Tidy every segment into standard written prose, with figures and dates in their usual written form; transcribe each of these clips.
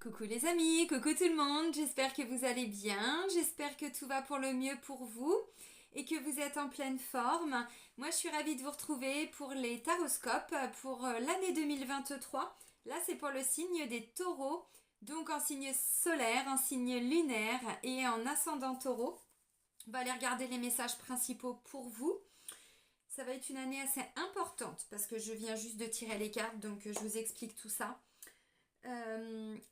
Coucou les amis, coucou tout le monde, j'espère que vous allez bien, j'espère que tout va pour le mieux pour vous et que vous êtes en pleine forme. Moi je suis ravie de vous retrouver pour les taroscopes pour l'année 2023. Là c'est pour le signe des taureaux, donc en signe solaire, en signe lunaire et en ascendant taureau. On va aller regarder les messages principaux pour vous. Ça va être une année assez importante parce que je viens juste de tirer les cartes, donc je vous explique tout ça.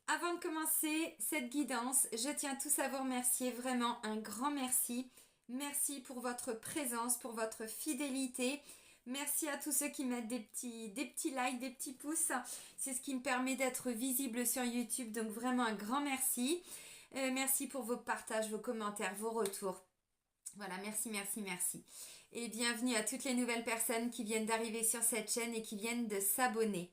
Avant de commencer cette guidance, je tiens tous à vous remercier, vraiment un grand merci. Merci pour votre présence, pour votre fidélité. Merci à tous ceux qui mettent des petits likes, des petits pouces. C'est ce qui me permet d'être visible sur YouTube, donc vraiment un grand merci. Merci pour vos partages, vos commentaires, vos retours. Voilà, merci, merci, merci. Et bienvenue à toutes les nouvelles personnes qui viennent d'arriver sur cette chaîne et qui viennent de s'abonner.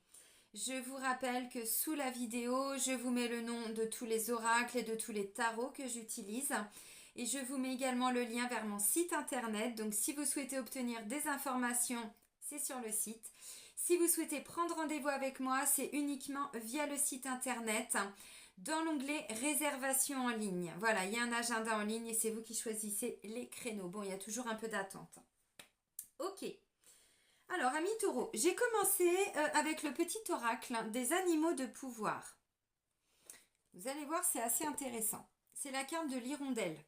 Je vous rappelle que sous la vidéo, je vous mets le nom de tous les oracles et de tous les tarots que j'utilise. Et je vous mets également le lien vers mon site internet. Donc si vous souhaitez obtenir des informations, c'est sur le site. Si vous souhaitez prendre rendez-vous avec moi, c'est uniquement via le site internet. Dans l'onglet réservation en ligne. Voilà, il y a un agenda en ligne et c'est vous qui choisissez les créneaux. Bon, il y a toujours un peu d'attente. Ok. Alors, amis taureaux, j'ai commencé avec le petit oracle des animaux de pouvoir. Vous allez voir, c'est assez intéressant. C'est la carte de l'hirondelle.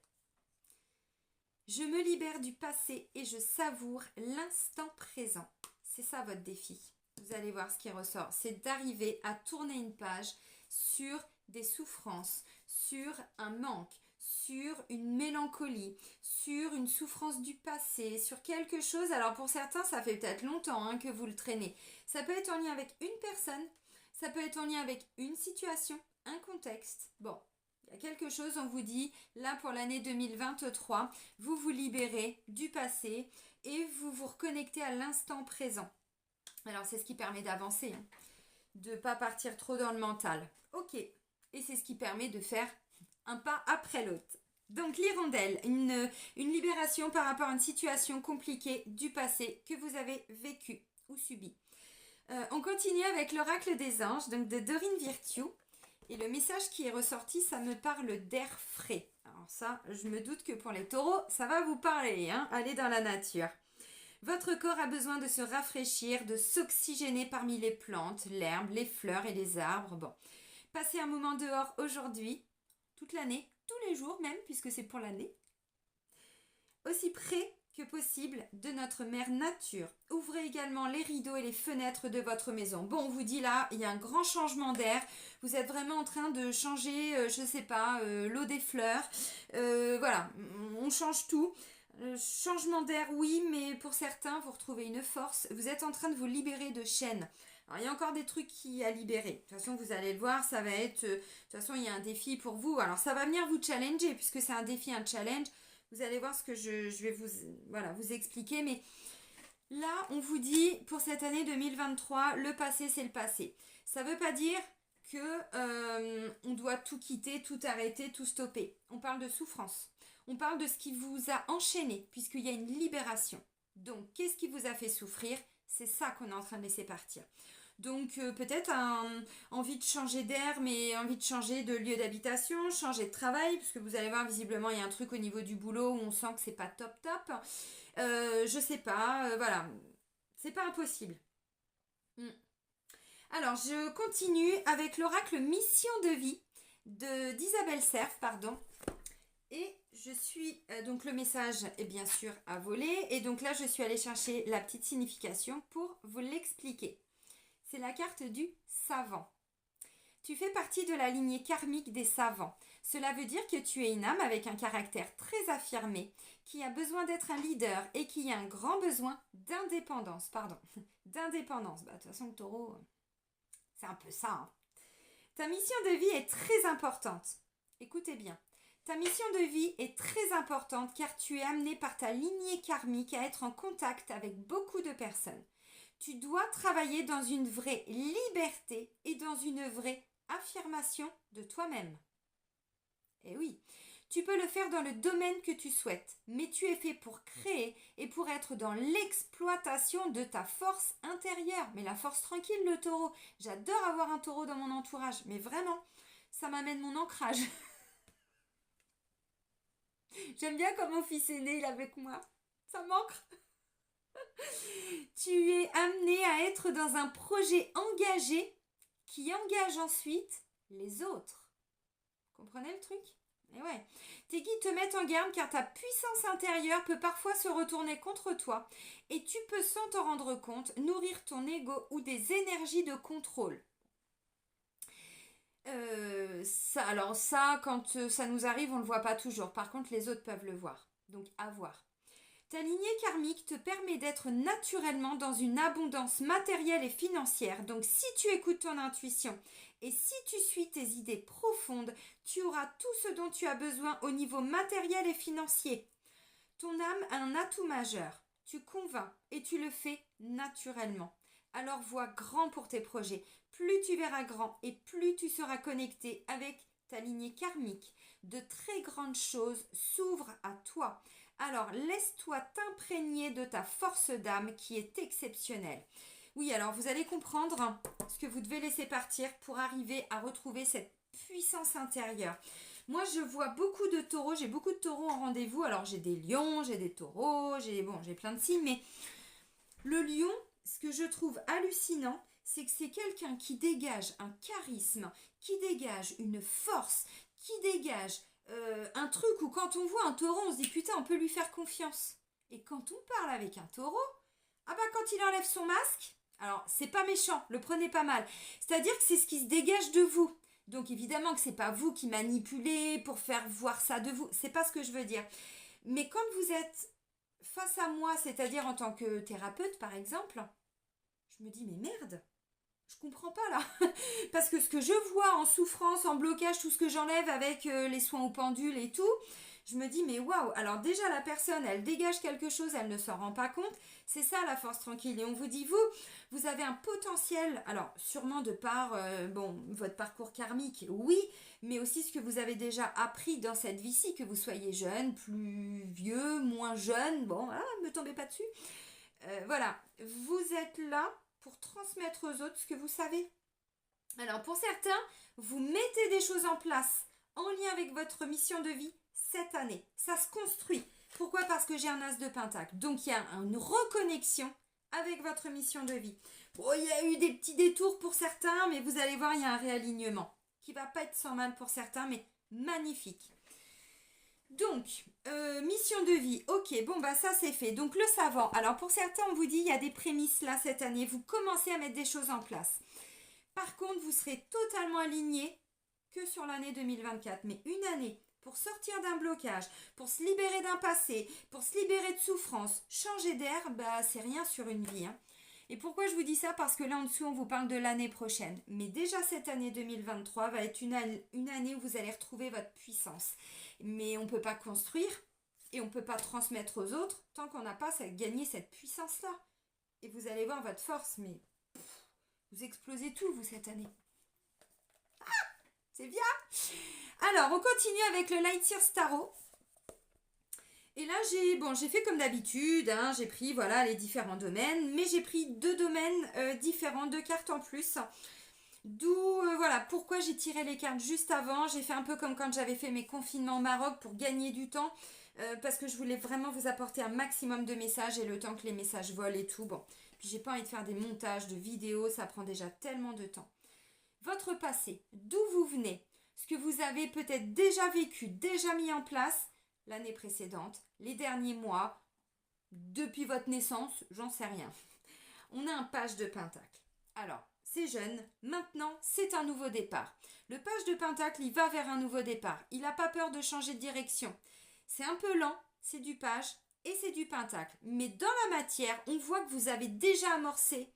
Je me libère du passé et je savoure l'instant présent. C'est ça votre défi. Vous allez voir ce qui ressort. C'est d'arriver à tourner une page sur des souffrances, sur un manque, sur une mélancolie, sur une souffrance du passé, sur quelque chose. Alors pour certains, ça fait peut-être longtemps que vous le traînez. Ça peut être en lien avec une personne, ça peut être en lien avec une situation, un contexte. Bon, il y a quelque chose, on vous dit, là pour l'année 2023, vous vous libérez du passé et vous vous reconnectez à l'instant présent. Alors c'est ce qui permet d'avancer, de ne pas partir trop dans le mental. Ok, et c'est ce qui permet de faire un pas après l'autre. Donc l'hirondelle, une libération par rapport à une situation compliquée du passé que vous avez vécu ou subi. On continue avec l'oracle des anges, donc de Dorine Virtue. Et le message qui est ressorti, ça me parle d'air frais. Alors ça, je me doute que pour les taureaux, ça va vous parler, Allez dans la nature. Votre corps a besoin de se rafraîchir, de s'oxygéner parmi les plantes, l'herbe, les fleurs et les arbres. Bon, passez un moment dehors aujourd'hui, toute l'année, tous les jours même, puisque c'est pour l'année. Aussi près que possible de notre mère nature. Ouvrez également les rideaux et les fenêtres de votre maison. Bon, on vous dit là, il y a un grand changement d'air. Vous êtes vraiment en train de changer, je sais pas, l'eau des fleurs. Voilà, on change tout. Changement d'air, oui, mais pour certains, vous retrouvez une force. Vous êtes en train de vous libérer de chaînes. Alors, il y a encore des trucs à libérer. De toute façon, vous allez le voir, ça va être... de toute façon, il y a un défi pour vous. Alors, ça va venir vous challenger, puisque c'est un défi, un challenge. Vous allez voir ce que je vais vous expliquer. Mais là, on vous dit, pour cette année 2023, le passé, c'est le passé. Ça ne veut pas dire que on doit tout quitter, tout arrêter, tout stopper. On parle de souffrance. On parle de ce qui vous a enchaîné, puisqu'il y a une libération. Donc, qu'est-ce qui vous a fait souffrir? C'est ça qu'on est en train de laisser partir. Donc, peut-être envie de changer d'air, mais envie de changer de lieu d'habitation, changer de travail, parce que vous allez voir, visiblement, il y a un truc au niveau du boulot où on sent que c'est pas top. Je sais pas, voilà. C'est pas impossible. Alors, je continue avec l'oracle Mission de vie d'Isabelle Cerf, pardon. Et je suis, donc le message est bien sûr à voler. Et donc là, je suis allée chercher la petite signification pour vous l'expliquer. C'est la carte du savant. Tu fais partie de la lignée karmique des savants. Cela veut dire que tu es une âme avec un caractère très affirmé, qui a besoin d'être un leader et qui a un grand besoin d'indépendance. D'indépendance. De toute façon, le taureau, c'est un peu ça. Ta mission de vie est très importante. Écoutez bien. Ta mission de vie est très importante car tu es amené par ta lignée karmique à être en contact avec beaucoup de personnes. Tu dois travailler dans une vraie liberté et dans une vraie affirmation de toi-même. Eh oui, tu peux le faire dans le domaine que tu souhaites, mais tu es fait pour créer et pour être dans l'exploitation de ta force intérieure. Mais la force tranquille, le taureau. J'adore avoir un taureau dans mon entourage, mais vraiment, ça m'amène mon ancrage. J'aime bien quand mon fils aîné il est avec moi. Ça m'ancre. Tu es amené à être dans un projet engagé qui engage ensuite les autres. Vous comprenez le truc? Et ouais. Tes guides te mettent en garde car ta puissance intérieure peut parfois se retourner contre toi et tu peux sans t'en rendre compte nourrir ton ego ou des énergies de contrôle. Quand ça nous arrive, on ne le voit pas toujours. Par contre, les autres peuvent le voir. Donc, à voir. Ta lignée karmique te permet d'être naturellement dans une abondance matérielle et financière. Donc si tu écoutes ton intuition et si tu suis tes idées profondes, tu auras tout ce dont tu as besoin au niveau matériel et financier. Ton âme a un atout majeur. Tu convaincs et tu le fais naturellement. Alors vois grand pour tes projets. Plus tu verras grand et plus tu seras connecté avec ta lignée karmique. De très grandes choses s'ouvrent à toi. Alors, laisse-toi t'imprégner de ta force d'âme qui est exceptionnelle. Oui, alors vous allez comprendre ce que vous devez laisser partir pour arriver à retrouver cette puissance intérieure. Moi, je vois beaucoup de taureaux, j'ai beaucoup de taureaux en rendez-vous. Alors, j'ai des lions, j'ai des taureaux, j'ai plein de signes, mais le lion, ce que je trouve hallucinant, c'est que c'est quelqu'un qui dégage un charisme, qui dégage une force, qui dégage un truc où quand on voit un taureau, on se dit putain, on peut lui faire confiance. Et quand on parle avec un taureau, quand il enlève son masque, alors c'est pas méchant, le prenez pas mal. C'est-à-dire que c'est ce qui se dégage de vous. Donc évidemment que c'est pas vous qui manipulez pour faire voir ça de vous, c'est pas ce que je veux dire. Mais quand vous êtes face à moi, c'est-à-dire en tant que thérapeute par exemple, je me dis mais merde, je comprends pas là. Parce que ce que je vois en souffrance, en blocage, tout ce que j'enlève avec les soins aux pendules et tout, je me dis mais waouh, alors déjà la personne elle dégage quelque chose, elle ne s'en rend pas compte, c'est ça la force tranquille. Et on vous dit vous avez un potentiel, alors sûrement de par votre parcours karmique, oui, mais aussi ce que vous avez déjà appris dans cette vie-ci, que vous soyez jeune, plus vieux, moins jeune, me tombez pas dessus. Voilà, vous êtes là pour transmettre aux autres ce que vous savez. Alors pour certains, vous mettez des choses en place en lien avec votre mission de vie cette année. Ça se construit. Pourquoi? Parce que j'ai un as de pentacle. Donc il y a une reconnexion avec votre mission de vie. Bon, il y a eu des petits détours pour certains, mais vous allez voir, il y a un réalignement qui va pas être sans mal pour certains, mais magnifique. Donc, mission de vie, ok, ça c'est fait. Donc le savant, alors pour certains on vous dit il y a des prémices là cette année, vous commencez à mettre des choses en place. Par contre, vous serez totalement aligné que sur l'année 2024, mais une année pour sortir d'un blocage, pour se libérer d'un passé, pour se libérer de souffrance, changer d'air, c'est rien sur une vie. Et pourquoi je vous dis ça? Parce que là en dessous on vous parle de l'année prochaine. Mais déjà cette année 2023 va être une année où vous allez retrouver votre puissance. Mais on ne peut pas construire et on ne peut pas transmettre aux autres tant qu'on n'a pas gagné cette puissance-là. Et vous allez voir votre force, mais vous explosez tout, vous, cette année. Ah, c'est bien. Alors, on continue avec le Light Year Tarot. Et là, j'ai fait comme d'habitude, j'ai pris les différents domaines, mais j'ai pris 2 domaines différents, 2 cartes en plus. D'où, pourquoi j'ai tiré les cartes juste avant. J'ai fait un peu comme quand j'avais fait mes confinements au Maroc pour gagner du temps. Parce que je voulais vraiment vous apporter un maximum de messages et le temps que les messages volent et tout. Puis j'ai pas envie de faire des montages de vidéos, ça prend déjà tellement de temps. Votre passé, d'où vous venez, ce que vous avez peut-être déjà vécu, déjà mis en place l'année précédente, les derniers mois, depuis votre naissance, j'en sais rien. On a un page de pentacle. Alors, c'est jeune, maintenant c'est un nouveau départ. Le page de pentacle, il va vers un nouveau départ. Il n'a pas peur de changer de direction. C'est un peu lent, c'est du page et c'est du pentacle. Mais dans la matière, on voit que vous avez déjà amorcé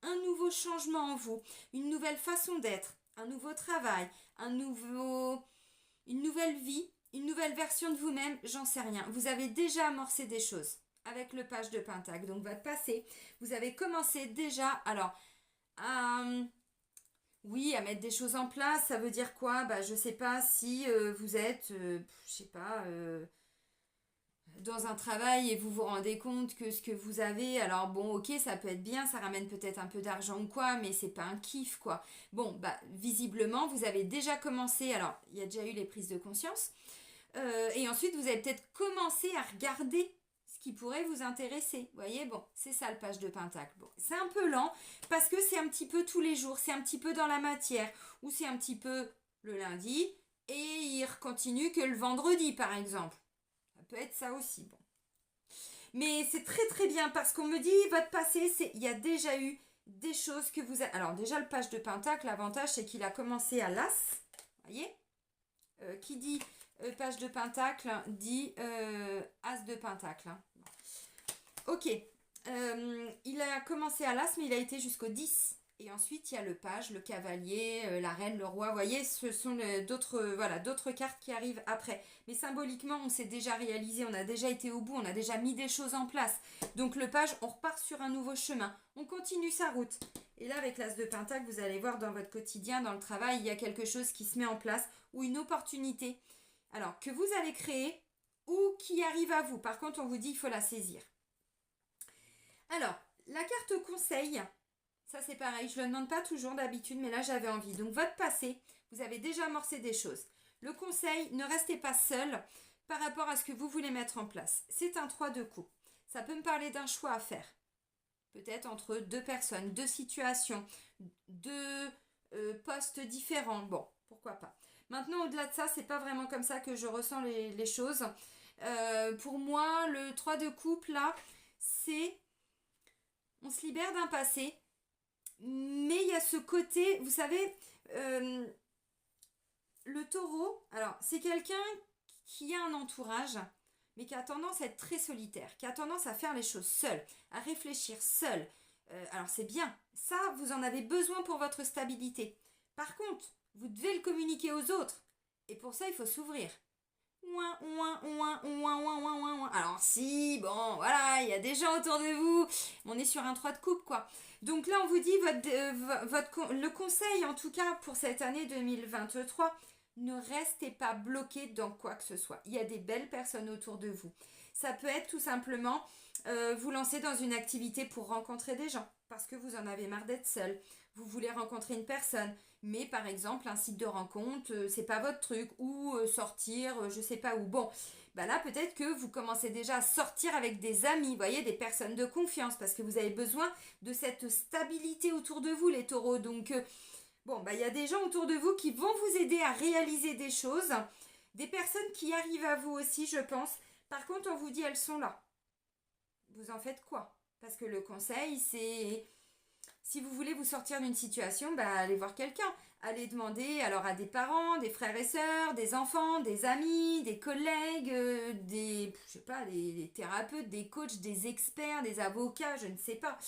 un nouveau changement en vous, une nouvelle façon d'être, un nouveau travail, une nouvelle vie, une nouvelle version de vous-même, j'en sais rien. Vous avez déjà amorcé des choses avec le page de pentacle. Donc votre passé, vous avez commencé déjà, à mettre des choses en place. Ça veut dire quoi? Je sais pas si vous êtes, dans un travail et vous vous rendez compte que ce que vous avez, alors bon, ok, ça peut être bien, ça ramène peut-être un peu d'argent ou quoi, mais c'est pas un kiff, quoi. Bon, bah, visiblement, vous avez déjà commencé, alors, il y a déjà eu les prises de conscience, et ensuite, vous avez peut-être commencé à regarder ce qui pourrait vous intéresser. Vous voyez, bon, c'est ça le page de Pentacle. Bon, c'est un peu lent, parce que c'est un petit peu tous les jours, c'est un petit peu dans la matière, ou c'est un petit peu le lundi, et il continue que le vendredi, par exemple. Ça peut être ça aussi, bon. Mais c'est très très bien parce qu'on me dit votre passé, il y a déjà eu des choses que vous avez. Alors déjà le page de Pentacle, l'avantage c'est qu'il a commencé à l'As. Vous voyez, qui dit page de Pentacle dit As de Pentacle. Hein. Ok. Il a commencé à l'As mais il a été jusqu'au 10. Et ensuite, il y a le page, le cavalier, la reine, le roi. Vous voyez, ce sont d'autres cartes qui arrivent après. Mais symboliquement, on s'est déjà réalisé, on a déjà été au bout, on a déjà mis des choses en place. Donc le page, on repart sur un nouveau chemin. On continue sa route. Et là, avec l'As de Pentacle, vous allez voir dans votre quotidien, dans le travail, il y a quelque chose qui se met en place ou une opportunité. Alors, que vous allez créer ou qui arrive à vous. Par contre, on vous dit, il faut la saisir. Alors, la carte conseil... Ça, c'est pareil, je ne le demande pas toujours d'habitude, mais là, j'avais envie. Donc, votre passé, vous avez déjà amorcé des choses. Le conseil, ne restez pas seul par rapport à ce que vous voulez mettre en place. C'est un 3 de coups. Ça peut me parler d'un choix à faire. Peut-être entre deux personnes, deux situations, deux postes différents. Bon, pourquoi pas. Maintenant, au-delà de ça, c'est pas vraiment comme ça que je ressens les choses. Pour moi, le 3 de coupe, là, c'est... On se libère d'un passé. Mais il y a ce côté, vous savez, le taureau, alors c'est quelqu'un qui a un entourage, mais qui a tendance à être très solitaire, qui a tendance à faire les choses seul, à réfléchir seul. Alors c'est bien, ça vous en avez besoin pour votre stabilité. Par contre, vous devez le communiquer aux autres, et pour ça il faut s'ouvrir. Alors si, bon, voilà, il y a des gens autour de vous, on est sur un 3 de coupe, quoi. Donc là, on vous dit, le conseil, en tout cas, pour cette année 2023, ne restez pas bloqué dans quoi que ce soit. Il y a des belles personnes autour de vous. Ça peut être tout simplement vous lancer dans une activité pour rencontrer des gens, parce que vous en avez marre d'être seul. Vous voulez rencontrer une personne, mais par exemple un site de rencontre, c'est pas votre truc, ou sortir, je sais pas où. Bon, bah là peut-être que vous commencez déjà à sortir avec des amis, vous voyez, des personnes de confiance, parce que vous avez besoin de cette stabilité autour de vous, les taureaux. Donc bon, bah il y a des gens autour de vous qui vont vous aider à réaliser des choses, des personnes qui arrivent à vous aussi, je pense. Par contre, on vous dit elles sont là. Vous en faites quoi? Parce que le conseil, c'est... Si vous voulez vous sortir d'une situation, bah, allez voir quelqu'un. Allez demander alors à des parents, des frères et sœurs, des enfants, des amis, des collègues, je sais pas, des thérapeutes, des coachs, des experts, des avocats, je ne sais pas.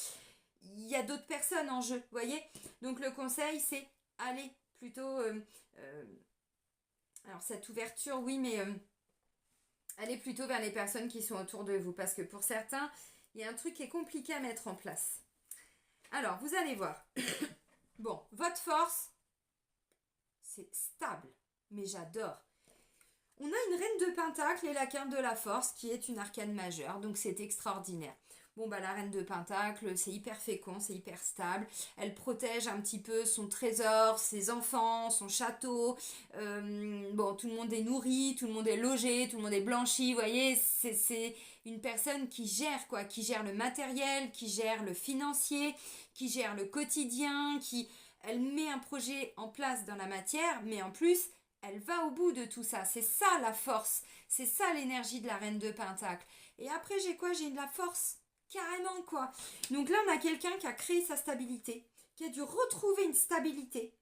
Il y a d'autres personnes en jeu, vous voyez. Donc le conseil, c'est aller plutôt... alors cette ouverture, oui, mais allez plutôt vers les personnes qui sont autour de vous. Parce que pour certains, il y a un truc qui est compliqué à mettre en place. Alors, vous allez voir. Bon, votre force, c'est stable, mais j'adore. On a une reine de Pentacle et la carte de la force qui est une arcane majeure, donc c'est extraordinaire. Bon, bah la reine de Pentacle, c'est hyper fécond, c'est hyper stable. Elle protège un petit peu son trésor, ses enfants, son château. Bon, tout le monde est nourri, tout le monde est logé, tout le monde est blanchi, vous voyez, c'est une personne qui gère quoi, qui gère le matériel, qui gère le financier, qui gère le quotidien, elle met un projet en place dans la matière, mais en plus, elle va au bout de tout ça. C'est ça la force, c'est ça l'énergie de la reine de Pentacle. Et après, j'ai quoi? J'ai de la force. Carrément quoi. Donc là, on a quelqu'un qui a créé sa stabilité, qui a dû retrouver une stabilité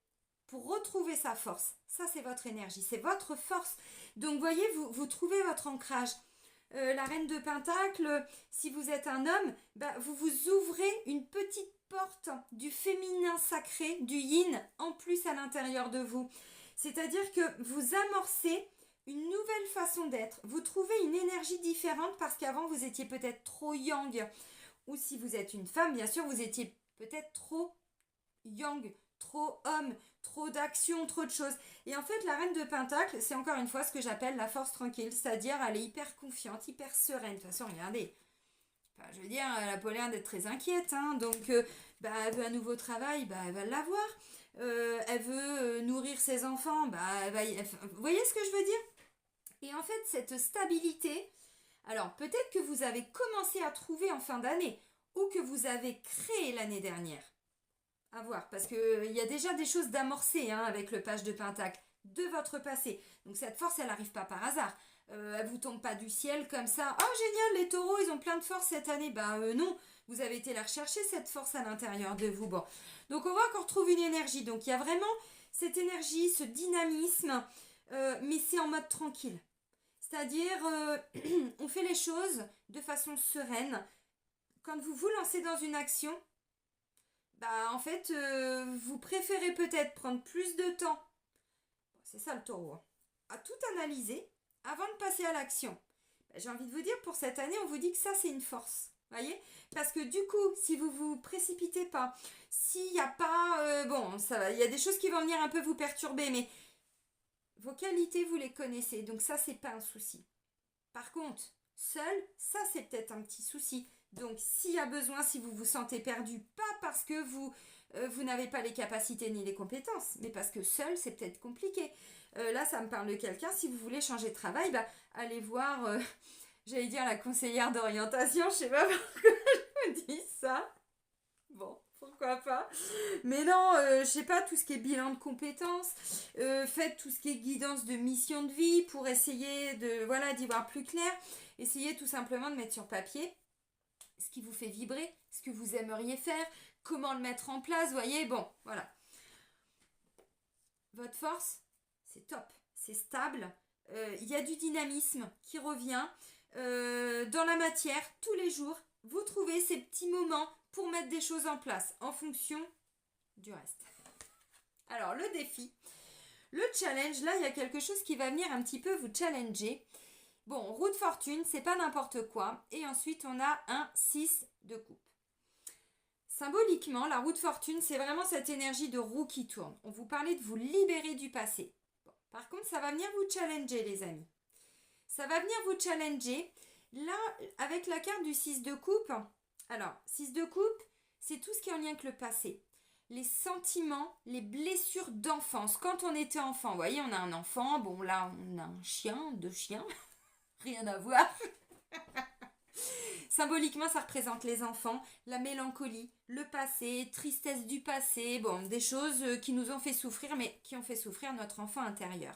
pour retrouver sa force. Ça, c'est votre énergie, c'est votre force. Donc, voyez, vous trouvez votre ancrage. La reine de Pentacle, si vous êtes un homme, bah, vous vous ouvrez une petite porte du féminin sacré, du yin, en plus à l'intérieur de vous. C'est-à-dire que vous amorcez une nouvelle façon d'être. Vous trouvez une énergie différente parce qu'avant, vous étiez peut-être trop yang. Ou si vous êtes une femme, bien sûr, vous étiez peut-être trop yang, trop homme, trop d'action, trop de choses. Et en fait, la reine de Pentacle, c'est encore une fois ce que j'appelle la force tranquille, c'est-à-dire elle est hyper confiante, hyper sereine. De toute façon, regardez, enfin, je veux dire, elle a pas l'air d'être très inquiète, hein, donc elle veut un nouveau travail, elle va l'avoir. Elle veut nourrir ses enfants, vous voyez ce que je veux dire? Et en fait, cette stabilité, alors peut-être que vous avez commencé à trouver en fin d'année ou que vous avez créé l'année dernière. À voir, parce qu'il y a déjà des choses d'amorcer hein, avec le page de Pentacle de votre passé. Donc cette force, elle n'arrive pas par hasard. Elle vous tombe pas du ciel comme ça. Oh génial, les taureaux, ils ont plein de force cette année. Non, vous avez été la rechercher, cette force à l'intérieur de vous. Bon, donc on voit qu'on retrouve une énergie. Donc il y a vraiment cette énergie, ce dynamisme, mais c'est en mode tranquille. C'est-à-dire, on fait les choses de façon sereine. Quand vous vous lancez dans une action, en fait, vous préférez peut-être prendre plus de temps, c'est ça le taureau, hein, à tout analyser avant de passer à l'action. J'ai envie de vous dire, pour cette année, on vous dit que ça, c'est une force. Voyez? Parce que du coup, si vous vous précipitez pas, s'il n'y a pas... ça va, il y a des choses qui vont venir un peu vous perturber, mais vos qualités, vous les connaissez. Donc ça, c'est pas un souci. Par contre, seul, ça, c'est peut-être un petit souci. Donc, s'il y a besoin, si vous vous sentez perdu, pas parce que vous n'avez pas les capacités ni les compétences, mais parce que seul, c'est peut-être compliqué. Là, ça me parle de quelqu'un, si vous voulez changer de travail, allez voir, j'allais dire la conseillère d'orientation, je sais pas pourquoi je me dis ça. Bon, pourquoi pas. Mais non, je sais pas, tout ce qui est bilan de compétences, faites tout ce qui est guidance de mission de vie pour essayer d'y voir plus clair. Essayez tout simplement de mettre sur papier ce qui vous fait vibrer, ce que vous aimeriez faire, comment le mettre en place, voyez, bon, voilà. Votre force, c'est top, c'est stable, il y a du dynamisme qui revient dans la matière tous les jours. Vous trouvez ces petits moments pour mettre des choses en place en fonction du reste. Alors, le défi, le challenge, là, il y a quelque chose qui va venir un petit peu vous challenger. Bon, roue de fortune, c'est pas n'importe quoi. Et ensuite, on a un 6 de coupe. Symboliquement, la roue de fortune, c'est vraiment cette énergie de roue qui tourne. On vous parlait de vous libérer du passé. Bon, par contre, ça va venir vous challenger, les amis. Ça va venir vous challenger. Là, avec la carte du 6 de coupe, alors, 6 de coupe, c'est tout ce qui est en lien avec le passé. Les sentiments, les blessures d'enfance. Quand on était enfant, vous voyez, on a un enfant, bon là, on a un chien, 2 chiens. Rien à voir. Symboliquement, ça représente les enfants, la mélancolie, le passé, tristesse du passé, bon, des choses qui nous ont fait souffrir, mais qui ont fait souffrir notre enfant intérieur.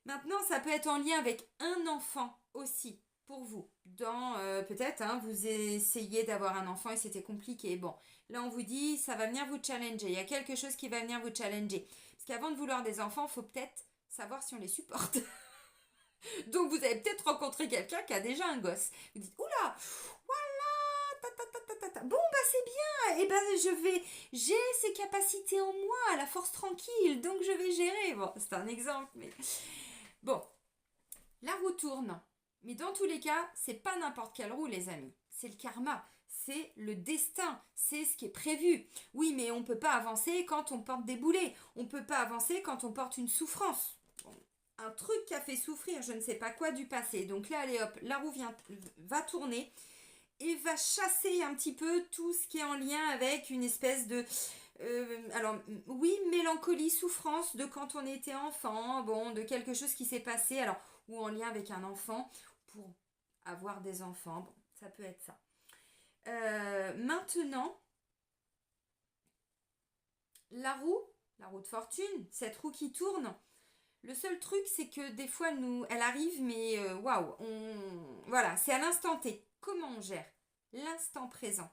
Maintenant, ça peut être en lien avec un enfant aussi, pour vous. Dans, peut-être, vous essayez d'avoir un enfant et c'était compliqué. Bon, là, on vous dit, ça va venir vous challenger. Il y a quelque chose qui va venir vous challenger. Parce qu'avant de vouloir des enfants, il faut peut-être savoir si on les supporte. Donc vous avez peut-être rencontré quelqu'un qui a déjà un gosse. Vous dites, oula, voilà, bon c'est bien, j'ai ces capacités en moi, la force tranquille, donc je vais gérer. Bon, c'est un exemple, mais bon, la roue tourne. Mais dans tous les cas, c'est pas n'importe quelle roue, les amis. C'est le karma, c'est le destin, c'est ce qui est prévu. Oui, mais on peut pas avancer quand on porte des boulets. On peut pas avancer quand on porte une souffrance. Un truc qui a fait souffrir je ne sais pas quoi du passé. Donc là, allez hop, la roue va tourner et va chasser un petit peu tout ce qui est en lien avec une espèce de... mélancolie, souffrance de quand on était enfant, bon, de quelque chose qui s'est passé, alors, ou en lien avec un enfant, pour avoir des enfants, bon, ça peut être ça. Maintenant, la roue de fortune, cette roue qui tourne, le seul truc, c'est que des fois, elle arrive, mais waouh, voilà, c'est à l'instant T. Comment on gère l'instant présent?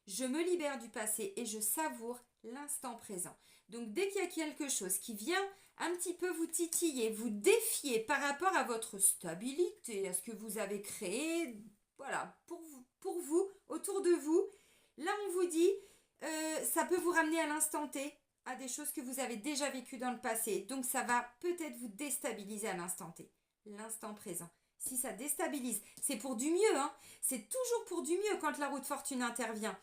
Je me libère du passé et je savoure l'instant présent. Donc, dès qu'il y a quelque chose qui vient un petit peu vous titiller, vous défier par rapport à votre stabilité, à ce que vous avez créé, voilà, pour vous, autour de vous, là, on vous dit, ça peut vous ramener à l'instant T, à des choses que vous avez déjà vécues dans le passé. Donc ça va peut-être vous déstabiliser à l'instant T, l'instant présent. Si ça déstabilise, c'est pour du mieux, c'est toujours pour du mieux quand la roue de fortune intervient.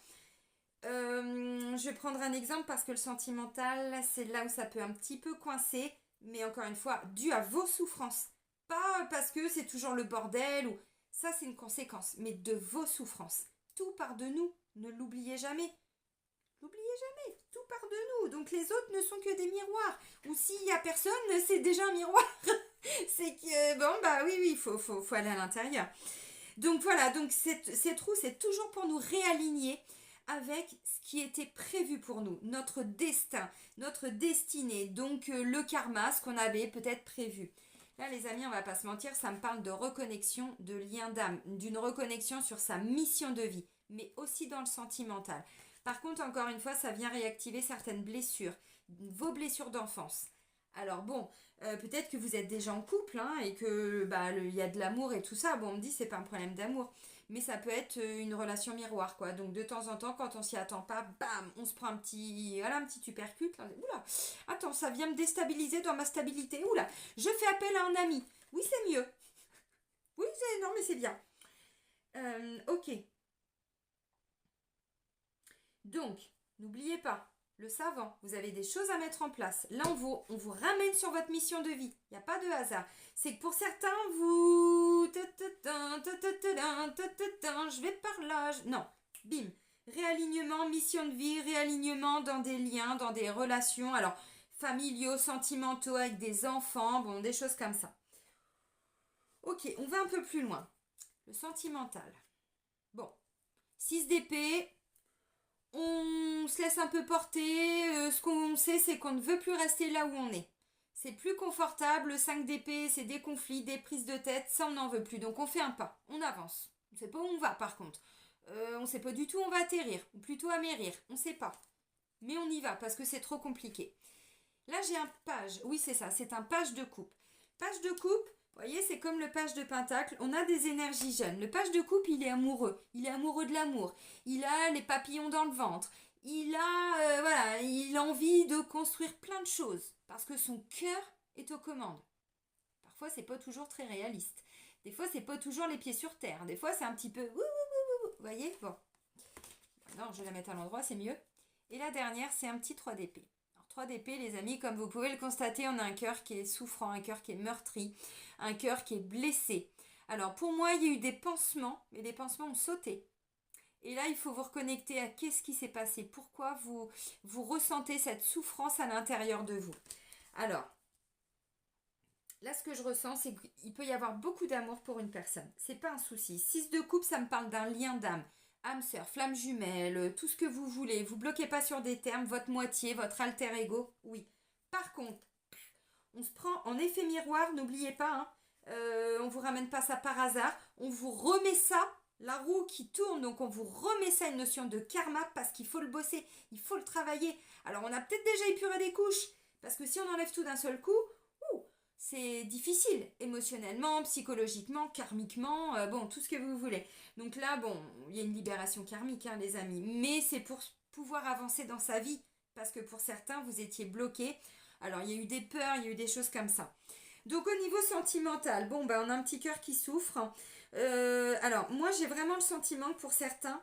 Je vais prendre un exemple parce que le sentimental, c'est là où ça peut un petit peu coincer, mais encore une fois, dû à vos souffrances. Pas parce que c'est toujours le bordel ou ça, c'est une conséquence, mais de vos souffrances. Tout part de nous, ne l'oubliez jamais. N'oubliez jamais, tout part de nous. Donc les autres ne sont que des miroirs. Ou s'il y a personne, c'est déjà un miroir. C'est que, bon, bah oui, faut aller à l'intérieur. Donc voilà, donc cette roue, c'est toujours pour nous réaligner avec ce qui était prévu pour nous, notre destin, notre destinée, donc le karma, ce qu'on avait peut-être prévu. Là, les amis, on va pas se mentir, ça me parle de reconnexion, de lien d'âme, d'une reconnexion sur sa mission de vie, mais aussi dans le sentimental. Par contre, encore une fois, ça vient réactiver certaines blessures, vos blessures d'enfance. Alors bon, peut-être que vous êtes déjà en couple hein, et que bah il y a de l'amour et tout ça. Bon, on me dit c'est pas un problème d'amour, mais ça peut être une relation miroir quoi. Donc de temps en temps, quand on s'y attend pas, bam, on se prend un petit tupercute. Là. Oula, attends, ça vient me déstabiliser dans ma stabilité. Oula, je fais appel à un ami. Oui, c'est mieux. Oui, non, mais c'est bien. Ok. Donc, n'oubliez pas, le savant, vous avez des choses à mettre en place. Là, on vous ramène sur votre mission de vie. Il n'y a pas de hasard. C'est que pour certains, vous... Je vais par là. Non, bim. Réalignement, mission de vie, réalignement dans des liens, dans des relations. Alors, familiaux, sentimentaux, avec des enfants, bon, des choses comme ça. Ok, on va un peu plus loin. Le sentimental. Bon, 6 d'épée, on se laisse un peu porter. Ce qu'on sait, c'est qu'on ne veut plus rester là où on est. C'est plus confortable. Le 5 d'épée, c'est des conflits, des prises de tête. Ça, on n'en veut plus. Donc, on fait un pas. On avance. On ne sait pas où on va, par contre. On ne sait pas du tout où on va atterrir. Ou plutôt amérir. On ne sait pas. Mais on y va parce que c'est trop compliqué. Là, j'ai un page. Oui, c'est ça. C'est un page de coupe. Page de coupe, vous voyez, c'est comme le page de pentacle. On a des énergies jeunes. Le page de coupe, il est amoureux. Il est amoureux de l'amour. Il a les papillons dans le ventre. Il a envie de construire plein de choses parce que son cœur est aux commandes. Parfois, c'est pas toujours très réaliste. Des fois, c'est pas toujours les pieds sur terre. Des fois, c'est un petit peu. Vous voyez. Bon. Non, je vais la mettre à l'endroit, c'est mieux. Et la dernière, c'est un petit 3 d'épée. 3 d'épée, les amis, comme vous pouvez le constater, on a un cœur qui est souffrant, un cœur qui est meurtri, un cœur qui est blessé. Alors pour moi, il y a eu des pansements, mais les pansements ont sauté. Et là, il faut vous reconnecter à qu'est-ce qui s'est passé, pourquoi vous ressentez cette souffrance à l'intérieur de vous. Alors, là, ce que je ressens, c'est qu'il peut y avoir beaucoup d'amour pour une personne. C'est pas un souci. 6 de coupe, ça me parle d'un lien d'âme. Âme sœur, flamme jumelle, tout ce que vous voulez. Vous bloquez pas sur des termes, votre moitié, votre alter ego, oui. Par contre, on se prend en effet miroir, n'oubliez pas, hein, on vous ramène pas ça par hasard, on vous remet ça, la roue qui tourne, donc on vous remet ça une notion de karma parce qu'il faut le bosser, il faut le travailler. Alors on a peut-être déjà épuré des couches, parce que si on enlève tout d'un seul coup, c'est difficile émotionnellement, psychologiquement, karmiquement, bon, tout ce que vous voulez. Donc là, bon, il y a une libération karmique, hein, les amis, mais c'est pour pouvoir avancer dans sa vie, parce que pour certains, vous étiez bloqués. Alors, il y a eu des peurs, il y a eu des choses comme ça. Donc, au niveau sentimental, bon, ben, on a un petit cœur qui souffre. Alors, moi, j'ai vraiment le sentiment que pour certains,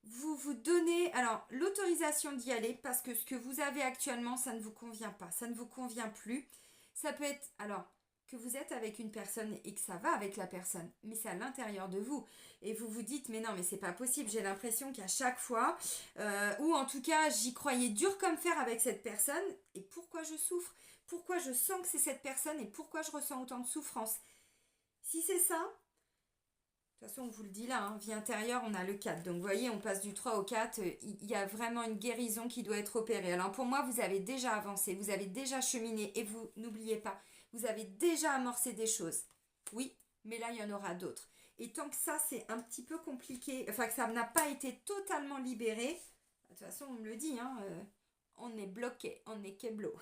vous vous donnez alors l'autorisation d'y aller parce que ce que vous avez actuellement, ça ne vous convient pas, ça ne vous convient plus. Ça peut être, alors, que vous êtes avec une personne et que ça va avec la personne, mais c'est à l'intérieur de vous. Et vous vous dites, mais non, mais c'est pas possible, j'ai l'impression qu'à chaque fois, ou en tout cas, j'y croyais dur comme fer avec cette personne, et pourquoi je souffre? Pourquoi je sens que c'est cette personne et pourquoi je ressens autant de souffrance? Si c'est ça, de toute façon, on vous le dit là, hein, vie intérieure, on a le 4. Donc, vous voyez, on passe du 3 au 4. Il y a vraiment une guérison qui doit être opérée. Alors, pour moi, vous avez déjà avancé, vous avez déjà cheminé. Et vous, n'oubliez pas, vous avez déjà amorcé des choses. Oui, mais là, il y en aura d'autres. Et tant que ça, c'est un petit peu compliqué, enfin, que ça n'a pas été totalement libéré, de toute façon, on me le dit, hein, on est bloqué, on est keblo.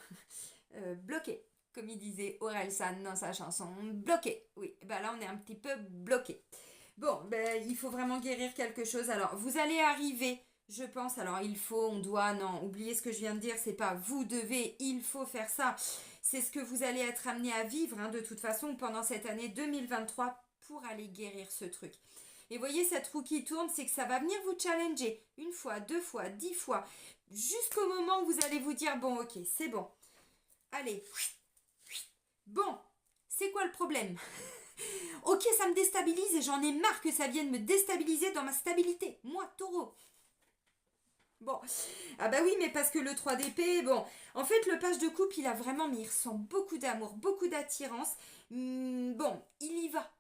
Bloqué, comme il disait Orelsan dans sa chanson. Bloqué, oui. Ben là, on est un petit peu bloqué. Bon, ben, il faut vraiment guérir quelque chose. Alors, vous allez arriver, je pense. Alors, il faut, on doit, non, oubliez ce que je viens de dire. C'est pas vous devez, il faut faire ça. C'est ce que vous allez être amené à vivre, hein, de toute façon, pendant cette année 2023 pour aller guérir ce truc. Et voyez cette roue qui tourne, c'est que ça va venir vous challenger. Une fois, 2 fois, 10 fois. Jusqu'au moment où vous allez vous dire, bon ok, c'est bon. Allez. Bon, c'est quoi le problème? Ok, ça me déstabilise et j'en ai marre que ça vienne me déstabiliser dans ma stabilité. Moi, taureau. Bon, ah bah oui, mais parce que le 3 d'épée, bon, en fait, le page de coupe, il a vraiment, mais il ressent beaucoup d'amour, beaucoup d'attirance. Bon, il y va.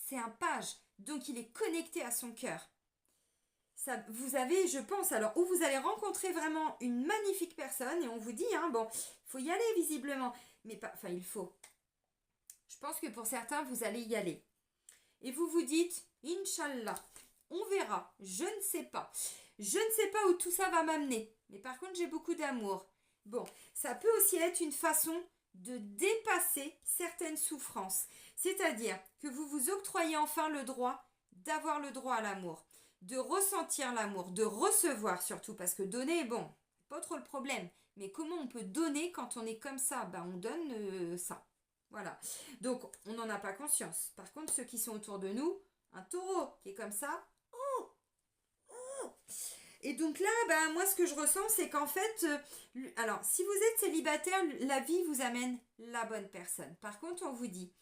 C'est un page, donc il est connecté à son cœur. Ça, vous avez, je pense, alors, où vous allez rencontrer vraiment une magnifique personne, et on vous dit, hein, bon, il faut y aller visiblement, mais pas, enfin, il faut. Je pense que pour certains, vous allez y aller. Et vous vous dites, Inch'Allah, on verra, je ne sais pas. Je ne sais pas où tout ça va m'amener, mais par contre, j'ai beaucoup d'amour. Bon, ça peut aussi être une façon de dépasser certaines souffrances. C'est-à-dire que vous vous octroyez enfin le droit d'avoir le droit à l'amour, de ressentir l'amour, de recevoir surtout, parce que donner, bon, pas trop le problème, mais comment on peut donner quand on est comme ça? Ben, on donne ça. Voilà. Donc, on n'en a pas conscience. Par contre, ceux qui sont autour de nous, un taureau qui est comme ça, et donc là, ben, moi, ce que je ressens, c'est qu'en fait, alors, si vous êtes célibataire, la vie vous amène la bonne personne. Par contre, on vous dit,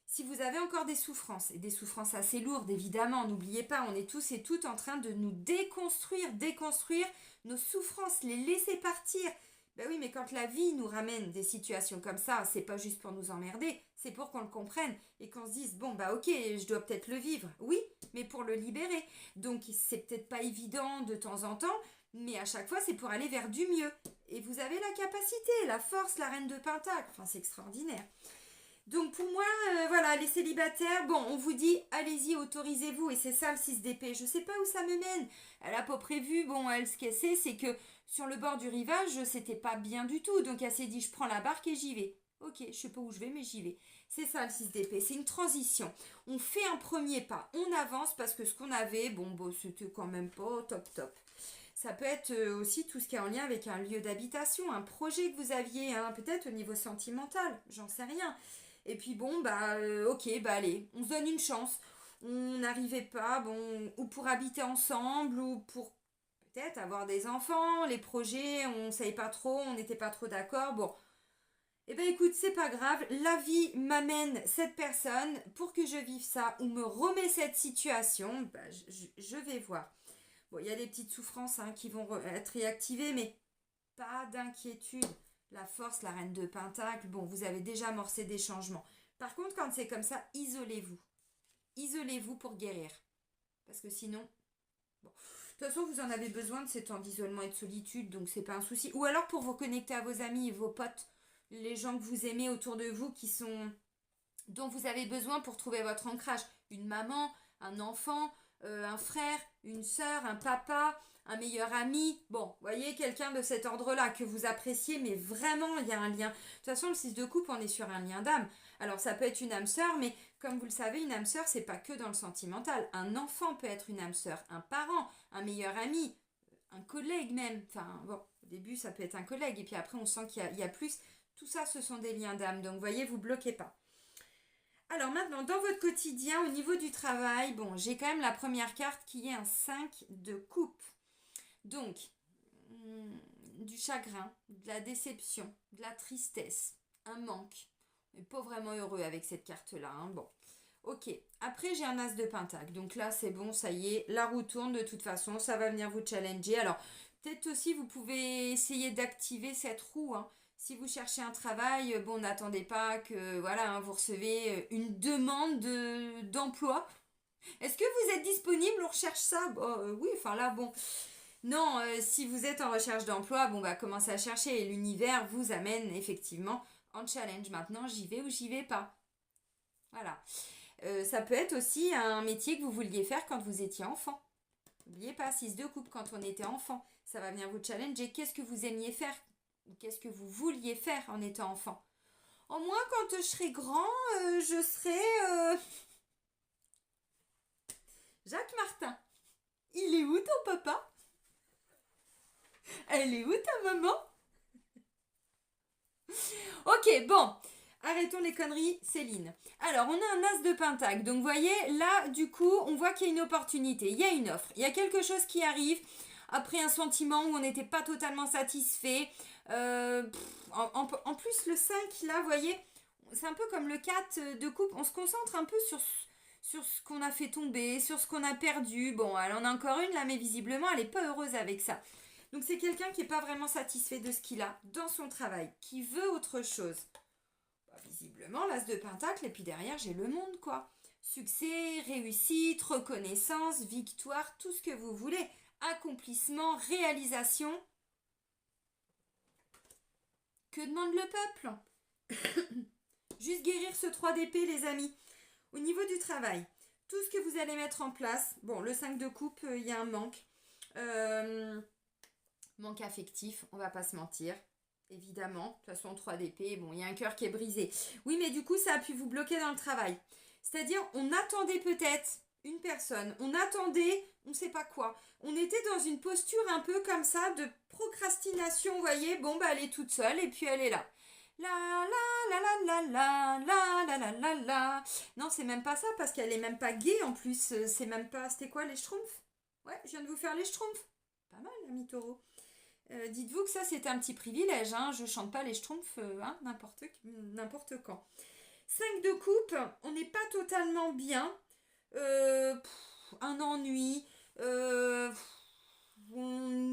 si vous avez encore des souffrances, et des souffrances assez lourdes, évidemment, n'oubliez pas, on est tous et toutes en train de nous déconstruire nos souffrances, les laisser partir. Ben oui, mais quand la vie nous ramène des situations comme ça, c'est pas juste pour nous emmerder, c'est pour qu'on le comprenne et qu'on se dise, bon, bah ok, je dois peut-être le vivre. Oui, mais pour le libérer. Donc, c'est peut-être pas évident de temps en temps, mais à chaque fois, c'est pour aller vers du mieux. Et vous avez la capacité, la force, la reine de Pentacle. Enfin, c'est extraordinaire. Donc pour moi, voilà, les célibataires, bon, on vous dit, allez-y, autorisez-vous, et c'est ça le 6 d'épée. Je sais pas où ça me mène. Elle a pas prévu, bon, elle, ce qu'elle sait, c'est que sur le bord du rivage, c'était pas bien du tout. Donc elle s'est dit, je prends la barque et j'y vais. Ok, je sais pas où je vais, mais j'y vais. C'est ça le 6 d'épée, c'est une transition. On fait un premier pas, on avance parce que ce qu'on avait, bon, c'était quand même pas top. Ça peut être aussi tout ce qui est en lien avec un lieu d'habitation, un projet que vous aviez, hein, peut-être au niveau sentimental, j'en sais rien. Et puis bon, bah ok, bah allez, on se donne une chance. On n'arrivait pas, bon, ou pour habiter ensemble, ou pour peut-être avoir des enfants, les projets, on ne savait pas trop, on n'était pas trop d'accord. Bon, eh ben écoute, c'est pas grave, la vie m'amène cette personne pour que je vive ça, ou me remet cette situation, bah, je vais voir. Bon, il y a des petites souffrances hein, qui vont être réactivées, mais pas d'inquiétude. La force, la reine de Pentacle, bon, vous avez déjà amorcé des changements. Par contre, quand c'est comme ça, isolez-vous. Isolez-vous pour guérir. Parce que sinon, bon. De toute façon, vous en avez besoin de ces temps d'isolement et de solitude, donc c'est pas un souci. Ou alors pour vous connecter à vos amis et vos potes, les gens que vous aimez autour de vous, dont vous avez besoin pour trouver votre ancrage. Une maman, un enfant, un frère, une sœur, un papa, un meilleur ami. Bon, voyez, quelqu'un de cet ordre-là que vous appréciez, mais vraiment, il y a un lien. De toute façon, le 6 de coupe, on est sur un lien d'âme. Alors, ça peut être une âme sœur, mais comme vous le savez, une âme sœur, c'est pas que dans le sentimental. Un enfant peut être une âme sœur, un parent, un meilleur ami, un collègue même. Enfin, bon, au début, ça peut être un collègue, et puis après, on sent qu'il y a plus. Tout ça, ce sont des liens d'âme. Donc, voyez, vous bloquez pas. Alors maintenant, dans votre quotidien, au niveau du travail, bon, j'ai quand même la première carte qui est un 5 de coupe. Donc, du chagrin, de la déception, de la tristesse, un manque. On n'est pas vraiment heureux avec cette carte-là. Hein. Bon, ok. Après, j'ai un as de pentacle. Donc là, c'est bon, ça y est, la roue tourne de toute façon, ça va venir vous challenger. Alors, peut-être aussi, vous pouvez essayer d'activer cette roue, hein. Si vous cherchez un travail, bon, n'attendez pas que voilà, hein, vous recevez une demande d'emploi. Est-ce que vous êtes disponible? On recherche ça. Bon, oui, enfin là, bon. Non, si vous êtes en recherche d'emploi, bon, bah, commencez à chercher. Et l'univers vous amène effectivement en challenge. Maintenant, j'y vais ou j'y vais pas. Voilà. Ça peut être aussi un métier que vous vouliez faire quand vous étiez enfant. N'oubliez pas, 6 de coupe quand on était enfant. Ça va venir vous challenger. Qu'est-ce que vous aimiez faire? Qu'est-ce que vous vouliez faire en étant enfant? En moi, quand je serai grand, je serai Jacques Martin. Il est où ton papa? Elle est où ta maman? Ok, bon. arrêtons les conneries, Céline. Alors, on a un as de pentacle. Donc, vous voyez, là, du coup, on voit qu'il y a une opportunité. Il y a une offre. Il y a quelque chose qui arrive après un sentiment où on n'était pas totalement satisfait. En plus, le 5, là, vous voyez, c'est un peu comme le 4 de coupe. On se concentre un peu sur ce qu'on a fait tomber, sur ce qu'on a perdu. Bon, elle en a encore une là, mais visiblement, elle n'est pas heureuse avec ça. Donc, c'est quelqu'un qui n'est pas vraiment satisfait de ce qu'il a dans son travail, qui veut autre chose. Visiblement, l'as de pentacle, et puis derrière, j'ai le monde, quoi. Succès, réussite, reconnaissance, victoire, tout ce que vous voulez. Accomplissement, réalisation. Que demande le peuple? Juste guérir ce 3 d'épée, les amis. Au niveau du travail, tout ce que vous allez mettre en place. Bon, le 5 de coupe, il y a un manque. Manque affectif, on va pas se mentir. Évidemment, de toute façon 3 d'épée, bon, il y a un cœur qui est brisé. Oui, mais du coup, ça a pu vous bloquer dans le travail. C'est-à-dire, on attendait peut-être une personne, on attendait, on ne sait pas quoi. On était dans une posture un peu comme ça de procrastination, vous voyez. Bon, bah, elle est toute seule et puis elle est là. La la la la la la la la la la. Non, c'est même pas ça parce qu'elle est même pas gaie en plus. C'est même pas. C'était quoi les schtroumpfs? Ouais, je viens de vous faire les schtroumpfs. Pas mal, l'ami taureau. Dites-vous que ça c'était un petit privilège, hein. Je chante pas les schtroumpfs hein, n'importe quand. 5 de coupe, on n'est pas totalement bien. Un ennui. On